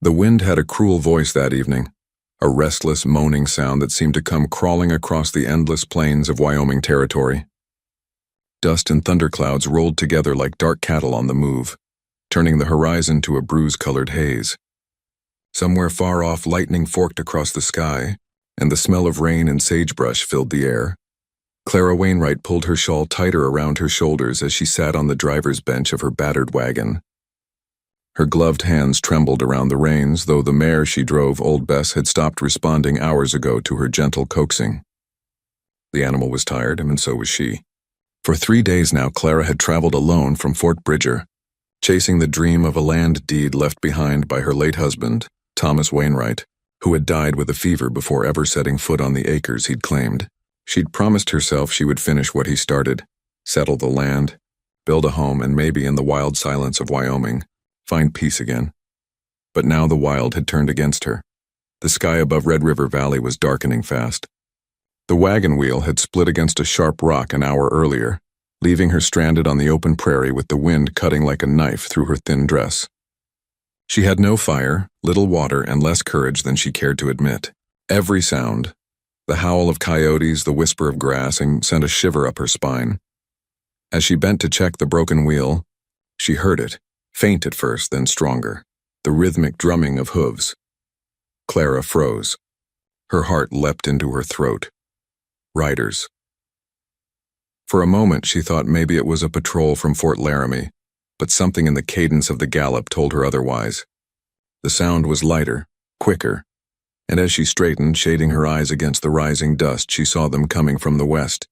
The wind had a cruel voice that evening, a restless, moaning sound that seemed to come crawling across the endless plains of Wyoming territory. Dust and thunderclouds rolled together like dark cattle on the move, turning the horizon to a bruise-colored haze. Somewhere far off, lightning forked across the sky, and the smell of rain and sagebrush filled the air. Clara Wainwright pulled her shawl tighter around her shoulders as she sat on the driver's bench of her battered wagon. Her gloved hands trembled around the reins, though the mare she drove, Old Bess, had stopped responding hours ago to her gentle coaxing. The animal was tired, and so was she. For 3 days now, Clara had traveled alone from Fort Bridger, chasing the dream of a land deed left behind by her late husband, Thomas Wainwright, who had died with a fever before ever setting foot on the acres he'd claimed. She'd promised herself she would finish what he started, settle the land, build a home, and maybe in the wild silence of Wyoming, find peace again. But now the wild had turned against her. The sky above Red River Valley was darkening fast. The wagon wheel had split against a sharp rock an hour earlier, leaving her stranded on the open prairie with the wind cutting like a knife through her thin dress. She had no fire, little water, and less courage than she cared to admit. Every sound, the howl of coyotes, the whisper of grass, sent a shiver up her spine. As she bent to check the broken wheel, she heard it, faint at first, then stronger, the rhythmic drumming of hooves. Clara froze. Her heart leapt into her throat. Riders. For a moment she thought maybe it was a patrol from Fort Laramie, but something in the cadence of the gallop told her otherwise. The sound was lighter, quicker, and as she straightened, shading her eyes against the rising dust, she saw them coming from the west.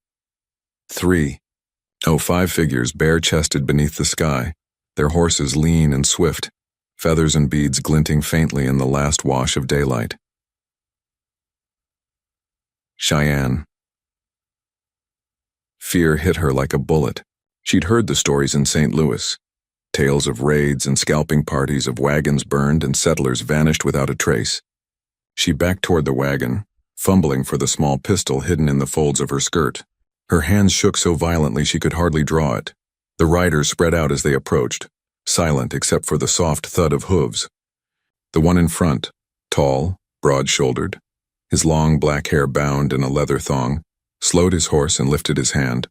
5 figures bare-chested beneath the sky, their horses lean and swift, feathers and beads glinting faintly in the last wash of daylight. Cheyenne. Fear hit her like a bullet. She'd heard the stories in St. Louis, tales of raids and scalping parties, of wagons burned and settlers vanished without a trace. She backed toward the wagon, fumbling for the small pistol hidden in the folds of her skirt. Her hands shook so violently she could hardly draw it. The riders spread out as they approached, silent except for the soft thud of hooves. The one in front, tall, broad-shouldered, his long black hair bound in a leather thong, slowed his horse and lifted his hand.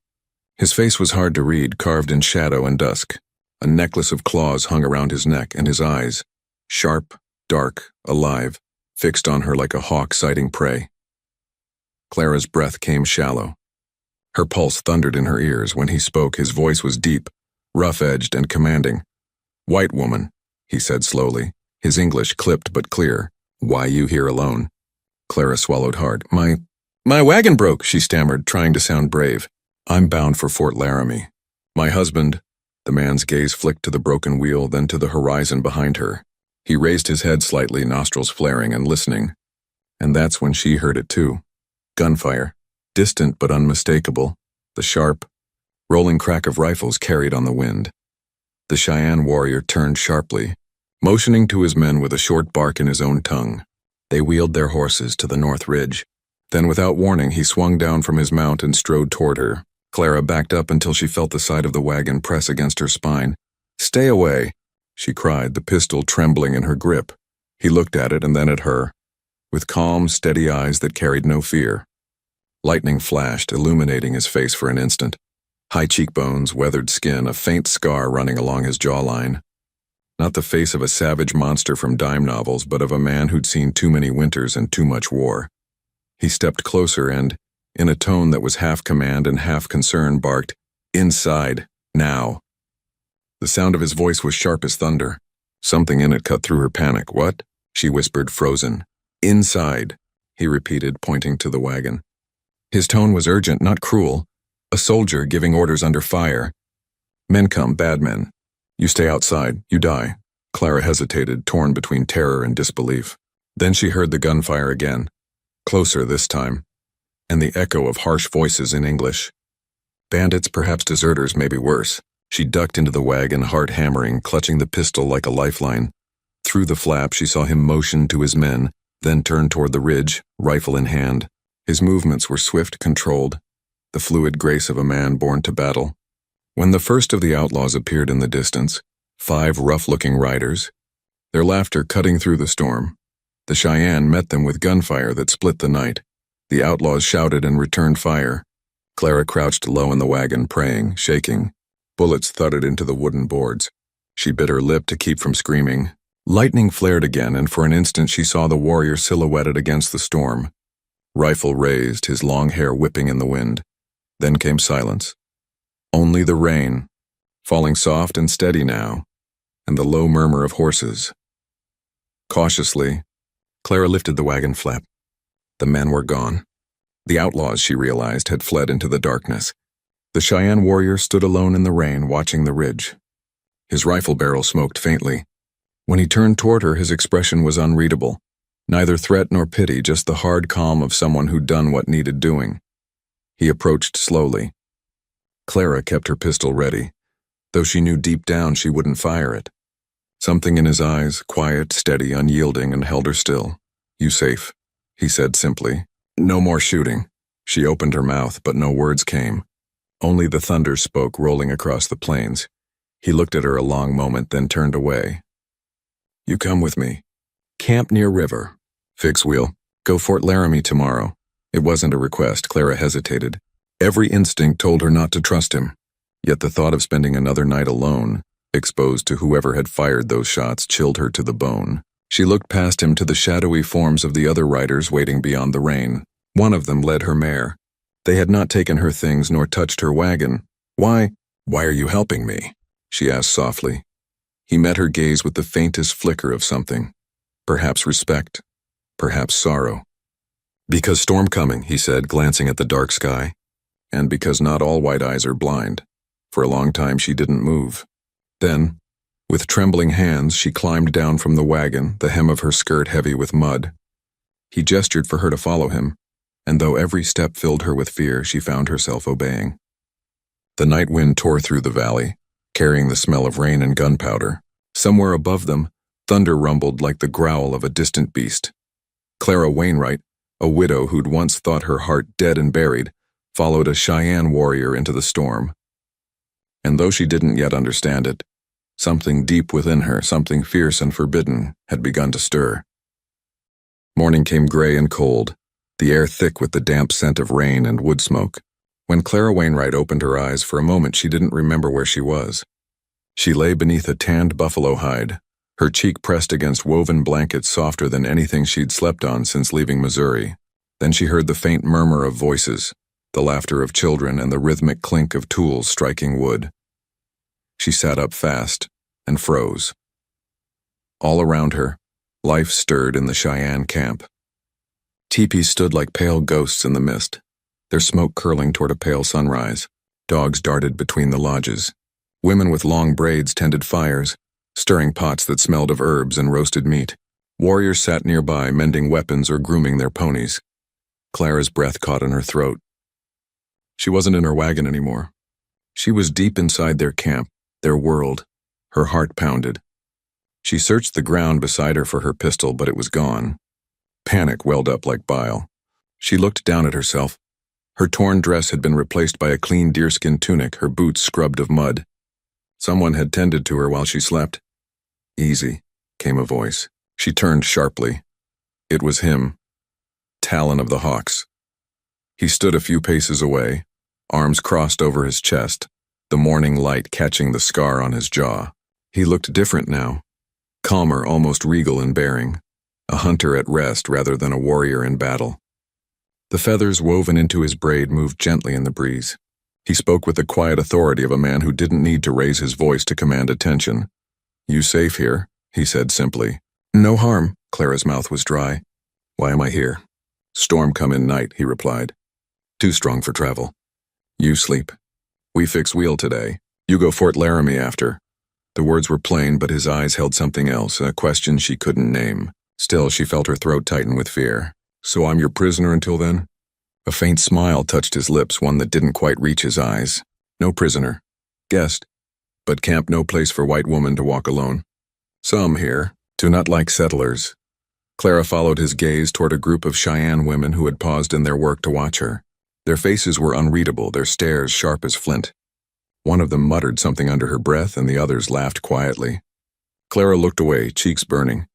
His face was hard to read, carved in shadow and dusk. A necklace of claws hung around his neck, and his eyes, sharp, dark, alive, fixed on her like a hawk sighting prey. Clara's breath came shallow. Her pulse thundered in her ears. When he spoke, his voice was deep, rough-edged, and commanding. "White woman," he said slowly, his English clipped but clear. "Why you here alone?" Clara swallowed hard. My wagon broke," she stammered, trying to sound brave. "I'm bound for Fort Laramie. My husband—" The man's gaze flicked to the broken wheel, then to the horizon behind her. He raised his head slightly, nostrils flaring and listening. And that's when she heard it too. Gunfire, distant but unmistakable, the sharp, rolling crack of rifles carried on the wind. The Cheyenne warrior turned sharply, motioning to his men with a short bark in his own tongue. They wheeled their horses to the north ridge. Then, without warning, he swung down from his mount and strode toward her. Clara backed up until she felt the side of the wagon press against her spine. "Stay away," she cried, the pistol trembling in her grip. He looked at it and then at her, with calm, steady eyes that carried no fear. Lightning flashed, illuminating his face for an instant. High cheekbones, weathered skin, a faint scar running along his jawline. Not the face of a savage monster from dime novels, but of a man who'd seen too many winters and too much war. He stepped closer and, in a tone that was half command and half concern, barked, "Inside, now." The sound of his voice was sharp as thunder. Something in it cut through her panic. "What?" she whispered, frozen. "Inside," he repeated, pointing to the wagon. His tone was urgent, not cruel. A soldier giving orders under fire. "Men come, bad men. You stay outside, you die." Clara hesitated, torn between terror and disbelief. Then she heard the gunfire again, closer this time, and the echo of harsh voices in English. Bandits, perhaps deserters, maybe worse. She ducked into the wagon, heart hammering, clutching the pistol like a lifeline. Through the flap, she saw him motion to his men, then turn toward the ridge, rifle in hand. His movements were swift, controlled, the fluid grace of a man born to battle. When the first of the outlaws appeared in the distance, 5 rough-looking riders, their laughter cutting through the storm. The Cheyenne met them with gunfire that split the night. The outlaws shouted and returned fire. Clara crouched low in the wagon, praying, shaking. Bullets thudded into the wooden boards. She bit her lip to keep from screaming. Lightning flared again, and for an instant she saw the warrior silhouetted against the storm. Rifle raised, his long hair whipping in the wind. Then came silence. Only the rain, falling soft and steady now, and the low murmur of horses. Cautiously, Clara lifted the wagon flap. The men were gone. The outlaws, she realized, had fled into the darkness. The Cheyenne warrior stood alone in the rain, watching the ridge. His rifle barrel smoked faintly. When he turned toward her, his expression was unreadable. Neither threat nor pity, just the hard calm of someone who'd done what needed doing. He approached slowly. Clara kept her pistol ready, though she knew deep down she wouldn't fire it. Something in his eyes, quiet, steady, unyielding, and held her still. "You safe?" he said simply. "No more shooting." She opened her mouth, but no words came. Only the thunder spoke, rolling across the plains. He looked at her a long moment, then turned away. "You come with me. Camp near river. Fix wheel. Go Fort Laramie tomorrow." It wasn't a request. Clara hesitated. Every instinct told her not to trust him. Yet the thought of spending another night alone, exposed to whoever had fired those shots, chilled her to the bone. She looked past him to the shadowy forms of the other riders waiting beyond the rain. One of them led her mare. They had not taken her things nor touched her wagon. Why are you helping me?" she asked softly. He met her gaze with the faintest flicker of something. Perhaps respect. Perhaps sorrow. "Because storm coming," he said, glancing at the dark sky. "And because not all white eyes are blind." For a long time she didn't move. Then, with trembling hands, she climbed down from the wagon, the hem of her skirt heavy with mud. He gestured for her to follow him, and though every step filled her with fear, she found herself obeying. The night wind tore through the valley, carrying the smell of rain and gunpowder. Somewhere above them, thunder rumbled like the growl of a distant beast. Clara Wainwright, a widow who'd once thought her heart dead and buried, followed a Cheyenne warrior into the storm. And though she didn't yet understand it, something deep within her, something fierce and forbidden, had begun to stir. Morning came gray and cold, the air thick with the damp scent of rain and wood smoke. When Clara Wainwright opened her eyes, for a moment she didn't remember where she was. She lay beneath a tanned buffalo hide, her cheek pressed against woven blankets softer than anything she'd slept on since leaving Missouri. Then she heard the faint murmur of voices, the laughter of children, and the rhythmic clink of tools striking wood. She sat up fast and froze. All around her, life stirred in the Cheyenne camp. Teepees stood like pale ghosts in the mist, their smoke curling toward a pale sunrise. Dogs darted between the lodges. Women with long braids tended fires, stirring pots that smelled of herbs and roasted meat. Warriors sat nearby, mending weapons or grooming their ponies. Clara's breath caught in her throat. She wasn't in her wagon anymore. She was deep inside their camp, their world. Her heart pounded. She searched the ground beside her for her pistol, but it was gone. Panic welled up like bile. She looked down at herself. Her torn dress had been replaced by a clean deerskin tunic, her boots scrubbed of mud. Someone had tended to her while she slept. "Easy," came a voice. She turned sharply. It was him, Talon of the Hawks. He stood a few paces away, arms crossed over his chest, the morning light catching the scar on his jaw. He looked different now, calmer, almost regal in bearing, a hunter at rest rather than a warrior in battle. The feathers woven into his braid moved gently in the breeze. He spoke with the quiet authority of a man who didn't need to raise his voice to command attention. "You safe here?" he said simply. "No harm." Clara's mouth was dry. "Why am I here?" "Storm come in night," he replied. "Too strong for travel." "You sleep. We fix wheel today. You go Fort Laramie after." The words were plain, but his eyes held something else, a question she couldn't name. Still, she felt her throat tighten with fear. "So I'm your prisoner until then?" A faint smile touched his lips, one that didn't quite reach his eyes. "No prisoner. Guest. But camp no place for white woman to walk alone. Some here do not like settlers." Clara followed his gaze toward a group of Cheyenne women who had paused in their work to watch her. Their faces were unreadable, their stares sharp as flint. One of them muttered something under her breath, and the others laughed quietly. Clara looked away, cheeks burning.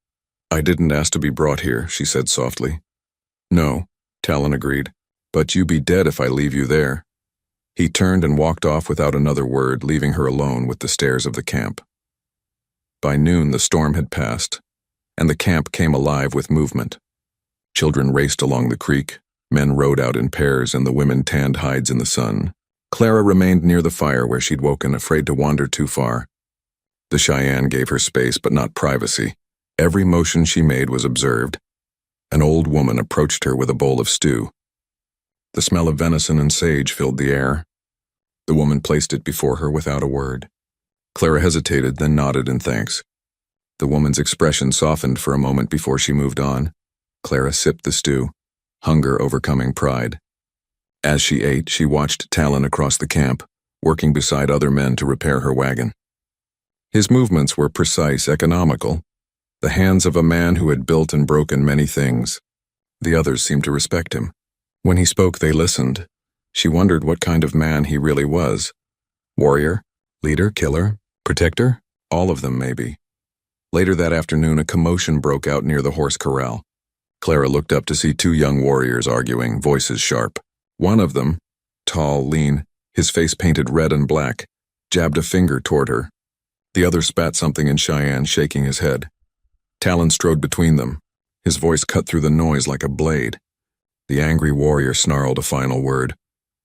I didn't ask to be brought here, she said softly. No, Talon agreed, but you be dead if I leave you there. He turned and walked off without another word, leaving her alone with the stairs of the camp. By noon, the storm had passed, and the camp came alive with movement. Children raced along the creek, men rode out in pairs, and the women tanned hides in the sun. Clara remained near the fire where she'd woken, afraid to wander too far. The Cheyenne gave her space but not privacy. Every motion she made was observed. An old woman approached her with a bowl of stew. The smell of venison and sage filled the air. The woman placed it before her without a word. Clara hesitated, then nodded in thanks. The woman's expression softened for a moment before she moved on. Clara sipped the stew, hunger overcoming pride. As she ate, she watched Talon across the camp, working beside other men to repair her wagon. His movements were precise, economical, the hands of a man who had built and broken many things. The others seemed to respect him. When he spoke, they listened. She wondered what kind of man he really was. Warrior, leader, killer, protector, all of them maybe. Later that afternoon, a commotion broke out near the horse corral. Clara looked up to see two young warriors arguing, voices sharp. One of them, tall, lean, his face painted red and black, jabbed a finger toward her. The other spat something in Cheyenne, shaking his head. Talon strode between them. His voice cut through the noise like a blade. The angry warrior snarled a final word,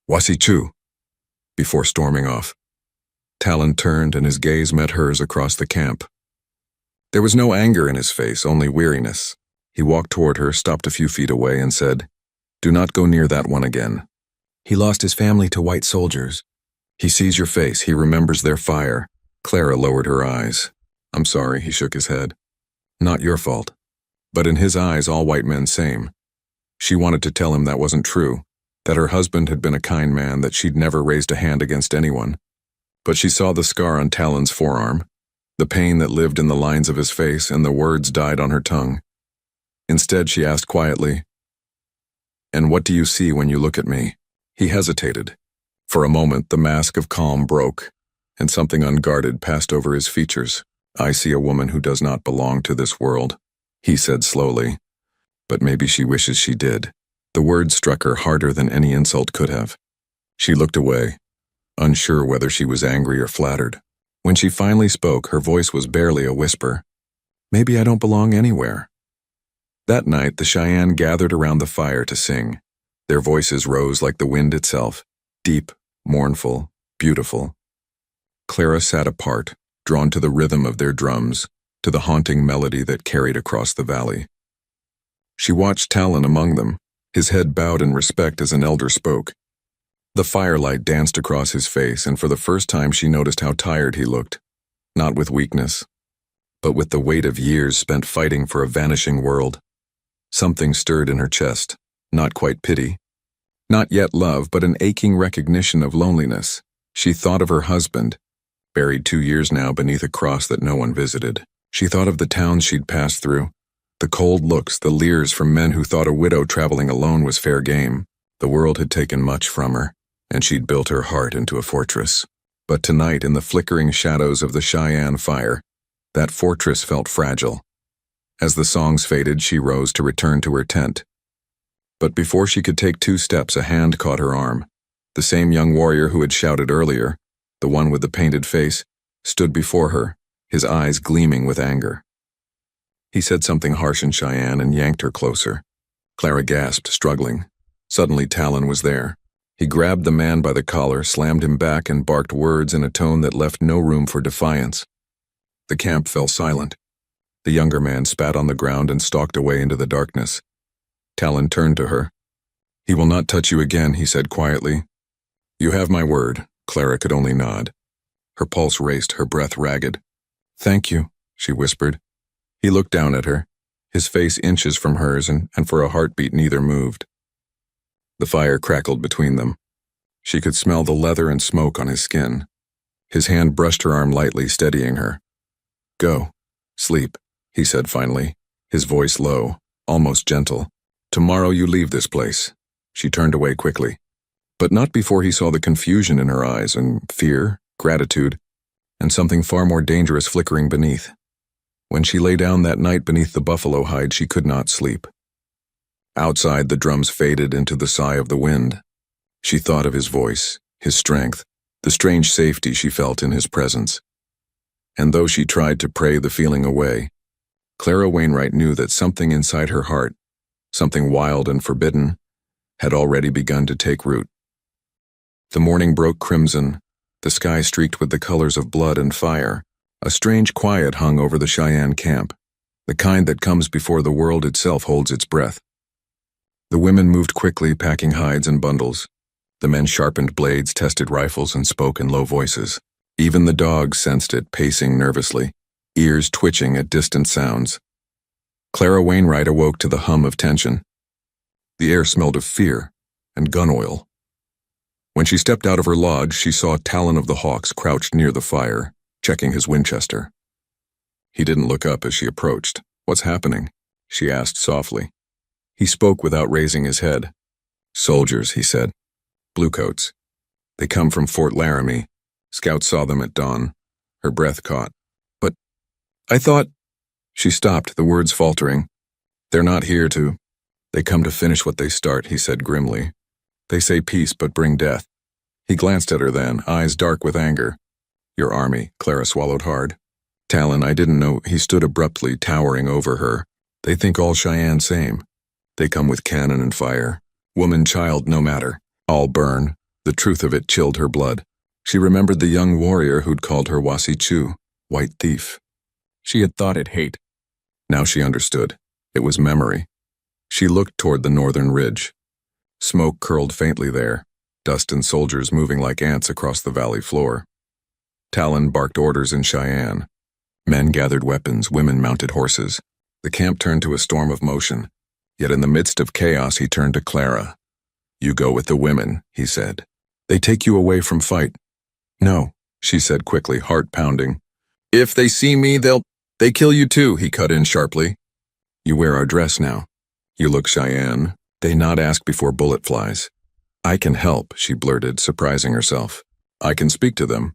"Wasichu," before storming off. Talon turned and his gaze met hers across the camp. There was no anger in his face, only weariness. He walked toward her, stopped a few feet away, and said, "Do not go near that one again. He lost his family to white soldiers. He sees your face, he remembers their fire." Clara lowered her eyes. "I'm sorry," he shook his head. "Not your fault." But in his eyes, all white men same. She wanted to tell him that wasn't true, that her husband had been a kind man, that she'd never raised a hand against anyone. But she saw the scar on Talon's forearm, the pain that lived in the lines of his face, and the words died on her tongue. Instead, she asked quietly, "And what do you see when you look at me?" He hesitated. For a moment, the mask of calm broke, and something unguarded passed over his features. "I see a woman who does not belong to this world," he said slowly. "But maybe she wishes she did." The words struck her harder than any insult could have. She looked away, unsure whether she was angry or flattered. When she finally spoke, her voice was barely a whisper. "Maybe I don't belong anywhere." That night, the Cheyenne gathered around the fire to sing. Their voices rose like the wind itself, deep, mournful, beautiful. Clara sat apart, drawn to the rhythm of their drums, to the haunting melody that carried across the valley. She watched Talon among them, his head bowed in respect as an elder spoke. The firelight danced across his face, and for the first time she noticed how tired he looked, not with weakness, but with the weight of years spent fighting for a vanishing world. Something stirred in her chest, not quite pity, not yet love, but an aching recognition of loneliness. She thought of her husband, buried 2 years now beneath a cross that no one visited. She thought of the towns she'd passed through, the cold looks, the leers from men who thought a widow traveling alone was fair game. The world had taken much from her, and she'd built her heart into a fortress. But tonight, in the flickering shadows of the Cheyenne fire, that fortress felt fragile. As the songs faded, she rose to return to her tent. But before she could take 2 steps, a hand caught her arm. The same young warrior who had shouted earlier, the one with the painted face, stood before her, his eyes gleaming with anger. He said something harsh in Cheyenne and yanked her closer. Clara gasped, struggling. Suddenly Talon was there. He grabbed the man by the collar, slammed him back, and barked words in a tone that left no room for defiance. The camp fell silent. The younger man spat on the ground and stalked away into the darkness. Talon turned to her. "He will not touch you again," he said quietly. "You have my word." Clara could only nod. Her pulse raced, her breath ragged. "Thank you," she whispered. He looked down at her, his face inches from hers, and for a heartbeat neither moved. The fire crackled between them. She could smell the leather and smoke on his skin. His hand brushed her arm lightly, steadying her. "Go. Sleep," he said finally, his voice low, almost gentle. "Tomorrow you leave this place." She turned away quickly, but not before he saw the confusion in her eyes, and fear, gratitude, and something far more dangerous flickering beneath. When she lay down that night beneath the buffalo hide, she could not sleep. Outside, the drums faded into the sigh of the wind. She thought of his voice, his strength, the strange safety she felt in his presence. And though she tried to pray the feeling away, Clara Wainwright knew that something inside her heart, something wild and forbidden, had already begun to take root. The morning broke crimson, the sky streaked with the colors of blood and fire. A strange quiet hung over the Cheyenne camp, the kind that comes before the world itself holds its breath. The women moved quickly, packing hides and bundles. The men sharpened blades, tested rifles, and spoke in low voices. Even the dogs sensed it, pacing nervously, ears twitching at distant sounds. Clara Wainwright awoke to the hum of tension. The air smelled of fear and gun oil. When she stepped out of her lodge, she saw Talon of the Hawks crouched near the fire, checking his Winchester. He didn't look up as she approached. "What's happening?" she asked softly. He spoke without raising his head. "Soldiers," he said. "Bluecoats. They come from Fort Laramie. Scouts saw them at dawn." Her breath caught. "But I thought—" She stopped, the words faltering. "They're not here to— They come to finish what they start," he said grimly. "They say peace but bring death." He glanced at her then, eyes dark with anger. "Your army," Clara swallowed hard. "Talon, I didn't know—" He stood abruptly, towering over her. "They think all Cheyenne same. They come with cannon and fire. Woman, child, no matter. All burn." The truth of it chilled her blood. She remembered the young warrior who'd called her Wasi-Chu, white thief. She had thought it hate. Now she understood. It was memory. She looked toward the northern ridge. Smoke curled faintly there, dust and soldiers moving like ants across the valley floor. Talon barked orders in Cheyenne. Men gathered weapons, women mounted horses. The camp turned to a storm of motion. Yet in the midst of chaos, he turned to Clara. "You go with the women," he said. "They take you away from fight." "No," she said quickly, heart pounding. "If they see me, they kill you too," he cut in sharply. "You wear our dress now. You look Cheyenne. They not ask before bullet flies." "I can help," she blurted, surprising herself. "I can speak to them.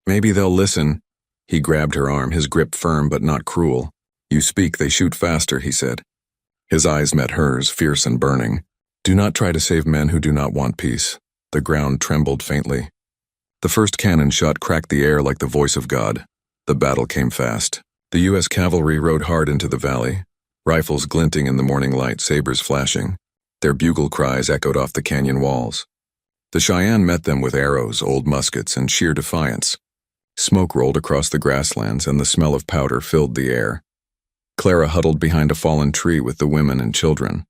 Maybe they'll listen." He grabbed her arm, his grip firm but not cruel. "You speak, they shoot faster," he said. His eyes met hers, fierce and burning. "Do not try to save men who do not want peace." The ground trembled faintly. The first cannon shot cracked the air like the voice of God. The battle came fast. The U.S. cavalry rode hard into the valley, rifles glinting in the morning light, sabers flashing. Their bugle cries echoed off the canyon walls. The Cheyenne met them with arrows, old muskets, and sheer defiance. Smoke rolled across the grasslands, and the smell of powder filled the air. Clara huddled behind a fallen tree with the women and children.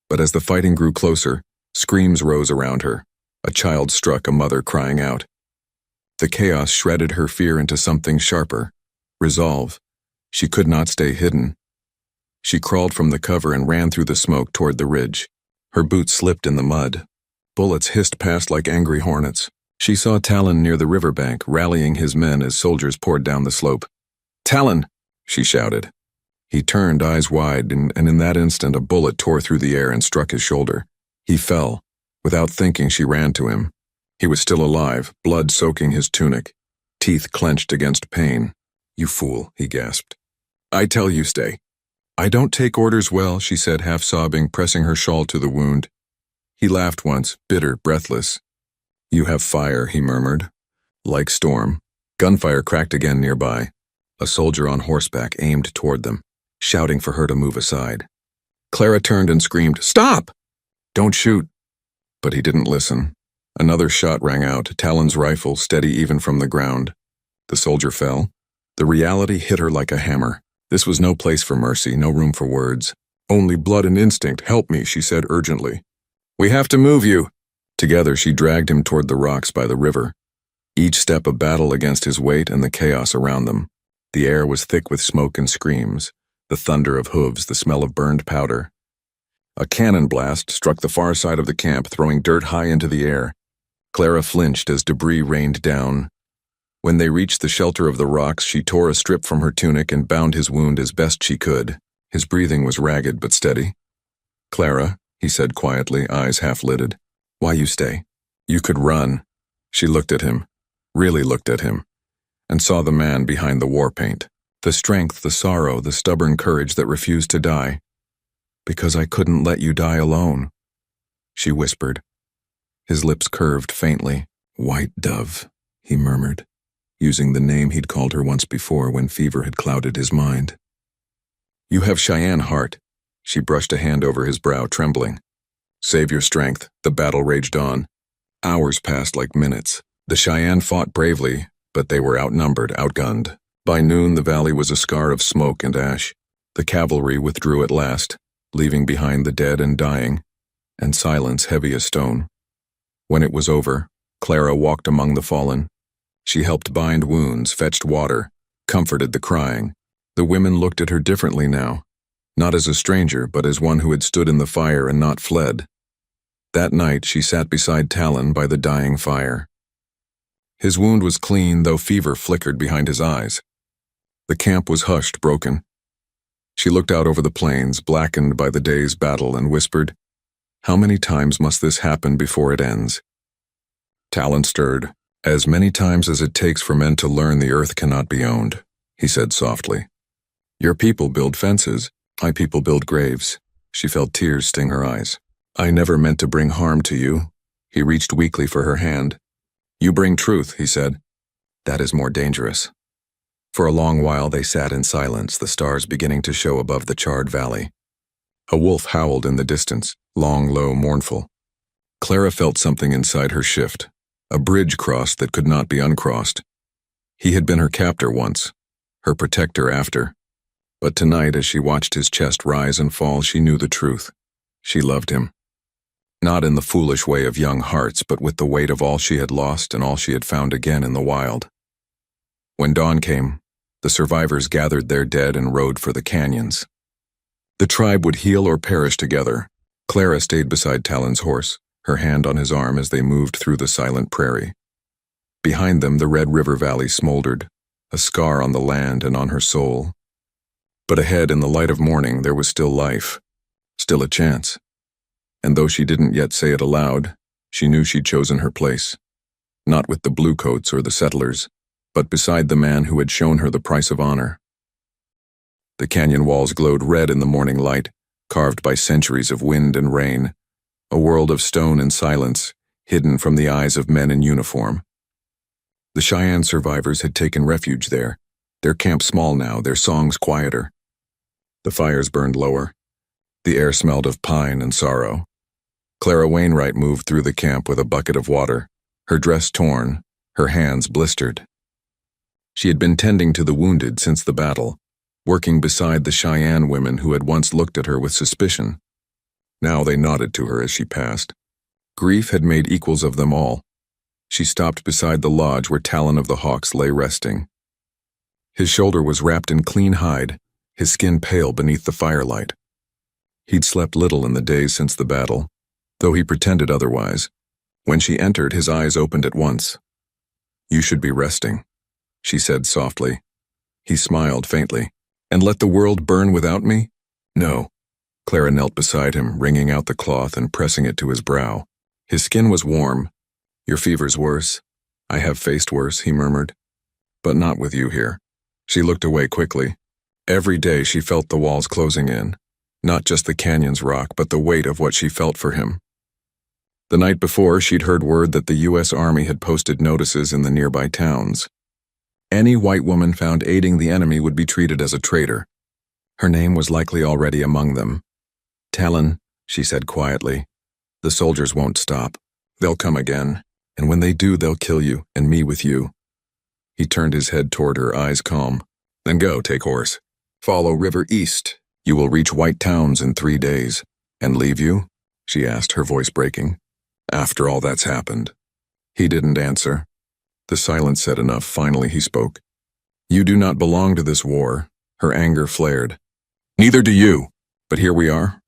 But as the fighting grew closer, screams rose around her. A child struck, a mother crying out. The chaos shredded her fear into something sharper. Resolve. She could not stay hidden. She crawled from the cover and ran through the smoke toward the ridge. Her boots slipped in the mud. Bullets hissed past like angry hornets. She saw Talon near the riverbank, rallying his men as soldiers poured down the slope. "Talon!" she shouted. He turned, eyes wide, and in that instant a bullet tore through the air and struck his shoulder. He fell. Without thinking, she ran to him. He was still alive, blood soaking his tunic, teeth clenched against pain. "You fool," he gasped. "I tell you, stay." "I don't take orders well," she said, half sobbing, pressing her shawl to the wound. He laughed once, bitter, breathless. "You have fire," he murmured. Like storm. Gunfire cracked again nearby. A soldier on horseback aimed toward them, shouting for her to move aside. Clara turned and screamed, "Stop! Don't shoot!" But he didn't listen. Another shot rang out, Talon's rifle steady even from the ground. The soldier fell. The reality hit her like a hammer. This was no place for mercy, no room for words. "Only blood and instinct. Help me," she said urgently. "We have to move you." Together she dragged him toward the rocks by the river. Each step a battle against his weight and the chaos around them. The air was thick with smoke and screams, the thunder of hooves, the smell of burned powder. A cannon blast struck the far side of the camp, throwing dirt high into the air. Clara flinched as debris rained down. When they reached the shelter of the rocks, she tore a strip from her tunic and bound his wound as best she could. His breathing was ragged but steady. "Clara," he said quietly, eyes half-lidded. "Why you stay? You could run." She looked at him, really looked at him, and saw the man behind the war paint. The strength, the sorrow, the stubborn courage that refused to die. Because I couldn't let you die alone, she whispered. His lips curved faintly. White dove, he murmured, using the name he'd called her once before when fever had clouded his mind. You have Cheyenne heart. She brushed a hand over his brow, trembling. Save your strength. The battle raged on. Hours passed like minutes. The Cheyenne fought bravely, but they were outnumbered, outgunned. By noon, the valley was a scar of smoke and ash. The cavalry withdrew at last, leaving behind the dead and dying, and silence heavy as stone. When it was over, Clara walked among the fallen. She helped bind wounds, fetched water, comforted the crying. The women looked at her differently now, not as a stranger, but as one who had stood in the fire and not fled. That night, she sat beside Talon by the dying fire. His wound was clean, though fever flickered behind his eyes. The camp was hushed, broken. She looked out over the plains, blackened by the day's battle, and whispered, "How many times must this happen before it ends?" Talon stirred. "As many times as it takes for men to learn the earth cannot be owned," he said softly. "Your people build fences, my people build graves." She felt tears sting her eyes. "I never meant to bring harm to you." He reached weakly for her hand. "You bring truth," he said. "That is more dangerous." For a long while they sat in silence, the stars beginning to show above the charred valley. A wolf howled in the distance, long, low, mournful. Clara felt something inside her shift, a bridge crossed that could not be uncrossed. He had been her captor once, her protector after. But tonight, as she watched his chest rise and fall, she knew the truth. She loved him. Not in the foolish way of young hearts, but with the weight of all she had lost and all she had found again in the wild. When dawn came, the survivors gathered their dead and rode for the canyons. The tribe would heal or perish together. Clara stayed beside Talon's horse, her hand on his arm as they moved through the silent prairie. Behind them, the Red River Valley smoldered, a scar on the land and on her soul. But ahead, in the light of morning, there was still life, still a chance. And though she didn't yet say it aloud, she knew she'd chosen her place. Not with the bluecoats or the settlers, but beside the man who had shown her the price of honor. The canyon walls glowed red in the morning light, carved by centuries of wind and rain, a world of stone and silence, hidden from the eyes of men in uniform. The Cheyenne survivors had taken refuge there, their camp small now, their songs quieter. The fires burned lower. The air smelled of pine and sorrow. Clara Wainwright moved through the camp with a bucket of water, her dress torn, her hands blistered. She had been tending to the wounded since the battle, working beside the Cheyenne women who had once looked at her with suspicion. Now they nodded to her as she passed. Grief had made equals of them all. She stopped beside the lodge where Talon of the Hawks lay resting. His shoulder was wrapped in clean hide, his skin pale beneath the firelight. He'd slept little in the days since the battle, though he pretended otherwise. When she entered, his eyes opened at once. "You should be resting," she said softly. He smiled faintly. "And let the world burn without me?" "No." Clara knelt beside him, wringing out the cloth and pressing it to his brow. His skin was warm. "Your fever's worse. I have faced worse," he murmured. "But not with you here." She looked away quickly. Every day she felt the walls closing in, not just the canyon's rock, but the weight of what she felt for him. The night before, she'd heard word that the U.S. Army had posted notices in the nearby towns. Any white woman found aiding the enemy would be treated as a traitor. Her name was likely already among them. "Talon," she said quietly, "the soldiers won't stop. They'll come again, and when they do, they'll kill you, and me with you." He turned his head toward her, eyes calm. "Then go, take horse. Follow river east. You will reach White Towns in 3 days. And leave you?" she asked, her voice breaking. "After all that's happened." He didn't answer. The silence said enough. Finally he spoke. "You do not belong to this war." Her anger flared. "Neither do you. But here we are."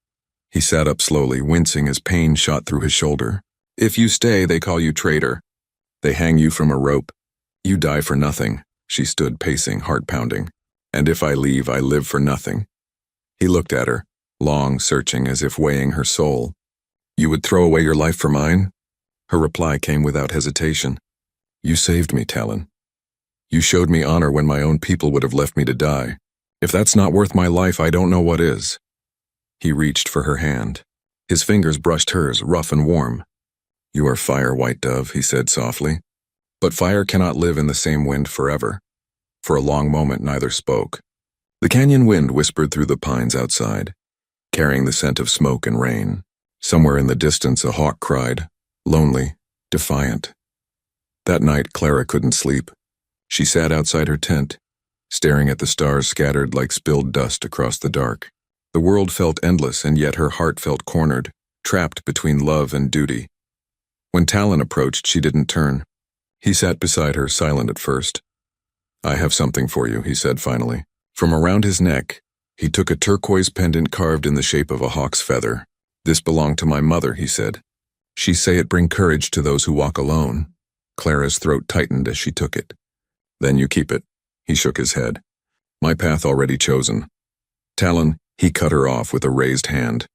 He sat up slowly, wincing as pain shot through his shoulder. "If you stay, they call you traitor. They hang you from a rope. You die for nothing." She stood pacing, heart pounding. "And if I leave, I live for nothing." He looked at her, long, searching, as if weighing her soul. "You would throw away your life for mine?" Her reply came without hesitation. "You saved me, Talon. You showed me honor when my own people would have left me to die. If that's not worth my life, I don't know what is." He reached for her hand. His fingers brushed hers, rough and warm. "You are fire, White Dove," he said softly. But fire cannot live in the same wind forever. For a long moment, neither spoke. The canyon wind whispered through the pines outside, carrying the scent of smoke and rain. Somewhere in the distance, a hawk cried, lonely, defiant. That night, Clara couldn't sleep. She sat outside her tent, staring at the stars scattered like spilled dust across the dark. The world felt endless, and yet her heart felt cornered, trapped between love and duty. When Talon approached, she didn't turn. He sat beside her, silent at first. "I have something for you," he said finally. From around his neck, he took a turquoise pendant carved in the shape of a hawk's feather. "This belonged to my mother," he said. "She say it bring courage to those who walk alone." Clara's throat tightened as she took it. "Then you keep it." He shook his head. "My path already chosen." "Talon," he cut her off with a raised hand.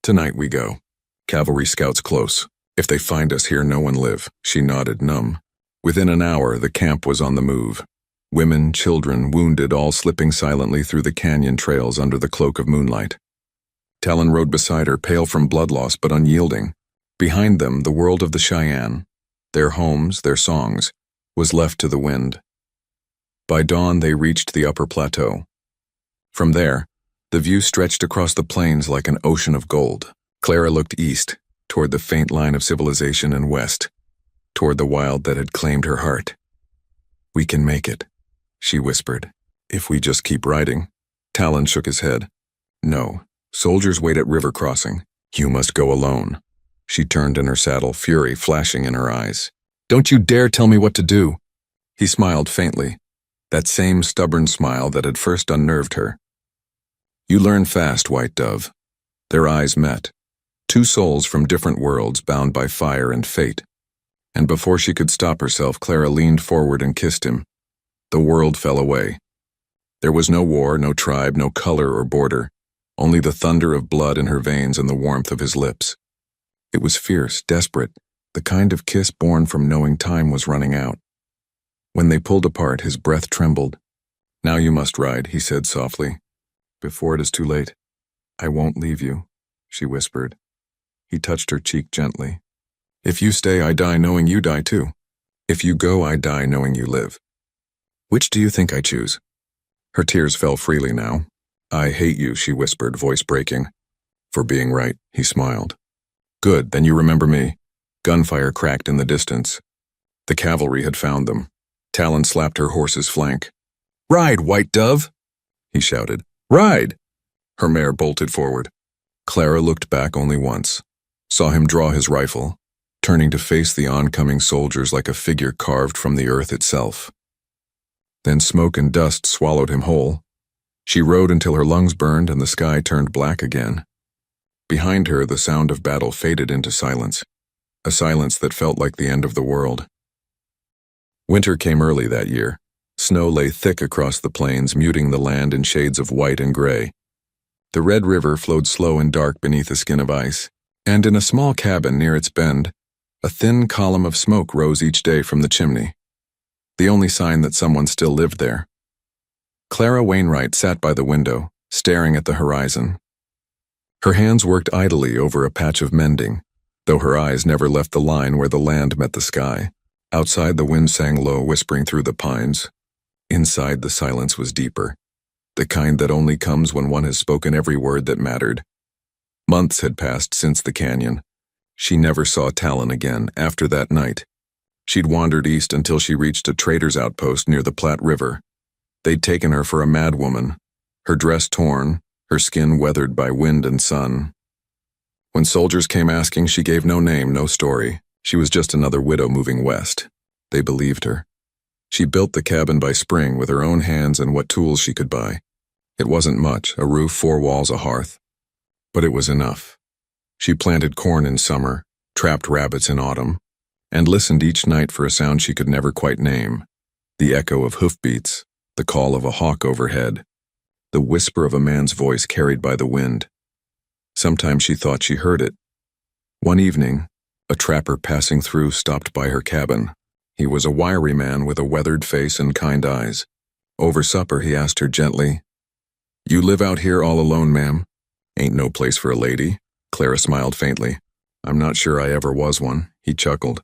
"Tonight we go. Cavalry scouts close. If they find us here, no one live." She nodded, numb. Within an hour, the camp was on the move. Women, children, wounded, all slipping silently through the canyon trails under the cloak of moonlight. Talon rode beside her, pale from blood loss but unyielding. Behind them, the world of the Cheyenne, their homes, their songs, was left to the wind. By dawn, they reached the upper plateau. From there, the view stretched across the plains like an ocean of gold. Clara looked east, toward the faint line of civilization, and west, toward the wild that had claimed her heart. "We can make it," she whispered. "If we just keep riding." Talon shook his head. "No, soldiers wait at river crossing. You must go alone." She turned in her saddle, fury flashing in her eyes. "Don't you dare tell me what to do." He smiled faintly, that same stubborn smile that had first unnerved her. "You learn fast, White Dove." Their eyes met, two souls from different worlds bound by fire and fate. And before she could stop herself, Clara leaned forward and kissed him. The world fell away. There was no war, no tribe, no color or border, only the thunder of blood in her veins and the warmth of his lips. It was fierce, desperate, the kind of kiss born from knowing time was running out. When they pulled apart, his breath trembled. "Now you must ride," he said softly, "before it is too late." "I won't leave you," she whispered. He touched her cheek gently. "If you stay, I die knowing you die too. If you go, I die knowing you live. Which do you think I choose?" Her tears fell freely now. "I hate you," she whispered, voice breaking. "For being right," he smiled. "Good, then you remember me." Gunfire cracked in the distance. The cavalry had found them. Talon slapped her horse's flank. "Ride, White Dove!" he shouted. "Ride!" Her mare bolted forward. Clara looked back only once, saw him draw his rifle, turning to face the oncoming soldiers like a figure carved from the earth itself. Then smoke and dust swallowed him whole. She rode until her lungs burned and the sky turned black again. Behind her, the sound of battle faded into silence, a silence that felt like the end of the world. Winter came early that year. Snow lay thick across the plains, muting the land in shades of white and gray. The Red River flowed slow and dark beneath a skin of ice, and in a small cabin near its bend, a thin column of smoke rose each day from the chimney, the only sign that someone still lived there. Clara Wainwright sat by the window, staring at the horizon. Her hands worked idly over a patch of mending, though her eyes never left the line where the land met the sky. Outside, the wind sang low, whispering through the pines. Inside, the silence was deeper, the kind that only comes when one has spoken every word that mattered. Months had passed since the canyon. She never saw Talon again after that night. She'd wandered east until she reached a trader's outpost near the Platte River. They'd taken her for a madwoman, her dress torn, her skin weathered by wind and sun. When soldiers came asking, she gave no name, no story. She was just another widow moving west. They believed her. She built the cabin by spring with her own hands and what tools she could buy. It wasn't much, a roof, 4 walls, a hearth. But it was enough. She planted corn in summer, trapped rabbits in autumn, and listened each night for a sound she could never quite name. The echo of hoofbeats, the call of a hawk overhead, the whisper of a man's voice carried by the wind. Sometimes she thought she heard it. One evening, a trapper passing through stopped by her cabin. He was a wiry man with a weathered face and kind eyes. Over supper, he asked her gently, "You live out here all alone, ma'am? Ain't no place for a lady." Clara smiled faintly. "I'm not sure I ever was one," he chuckled.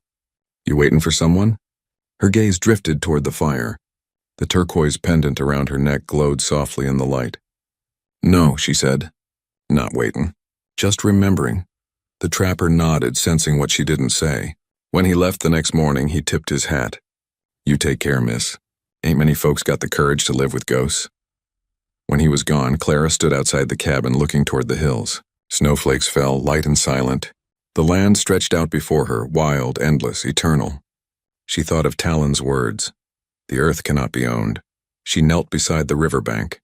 "You waitin' for someone?" Her gaze drifted toward the fire. The turquoise pendant around her neck glowed softly in the light. "No," she said. "Not waitin'. Just remembering." The trapper nodded, sensing what she didn't say. When he left the next morning, he tipped his hat. "You take care, miss. Ain't many folks got the courage to live with ghosts." When he was gone, Clara stood outside the cabin looking toward the hills. Snowflakes fell, light and silent. The land stretched out before her, wild, endless, eternal. She thought of Talon's words. The earth cannot be owned. She knelt beside the riverbank,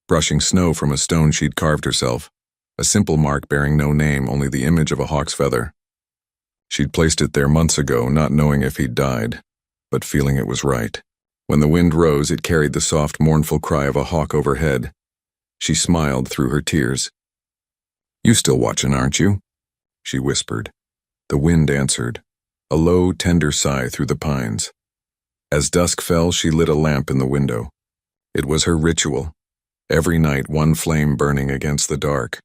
brushing snow from a stone she'd carved herself, a simple mark bearing no name, only the image of a hawk's feather. She'd placed it there months ago, not knowing if he'd died, but feeling it was right. When the wind rose, it carried the soft, mournful cry of a hawk overhead. She smiled through her tears. "You still watchin', aren't you?" she whispered. The wind answered, a low, tender sigh through the pines. As dusk fell, she lit a lamp in the window. It was her ritual. Every night, one flame burning against the dark.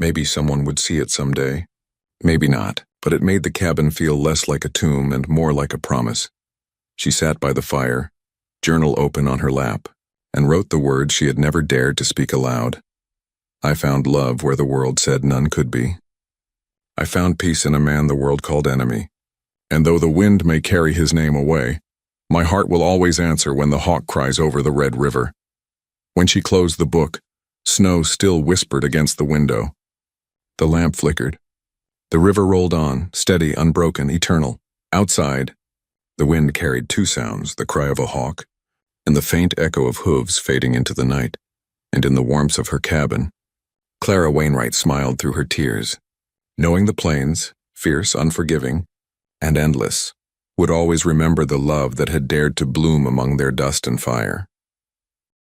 Maybe someone would see it someday. Maybe not, but it made the cabin feel less like a tomb and more like a promise. She sat by the fire, journal open on her lap, and wrote the words she had never dared to speak aloud. "I found love where the world said none could be. I found peace in a man the world called enemy. And though the wind may carry his name away, my heart will always answer when the hawk cries over the Red River." When she closed the book, snow still whispered against the window. The lamp flickered. The river rolled on, steady, unbroken, eternal. Outside, the wind carried two sounds, the cry of a hawk, and the faint echo of hooves fading into the night. And in the warmth of her cabin, Clara Wainwright smiled through her tears, knowing the plains, fierce, unforgiving, and endless, would always remember the love that had dared to bloom among their dust and fire.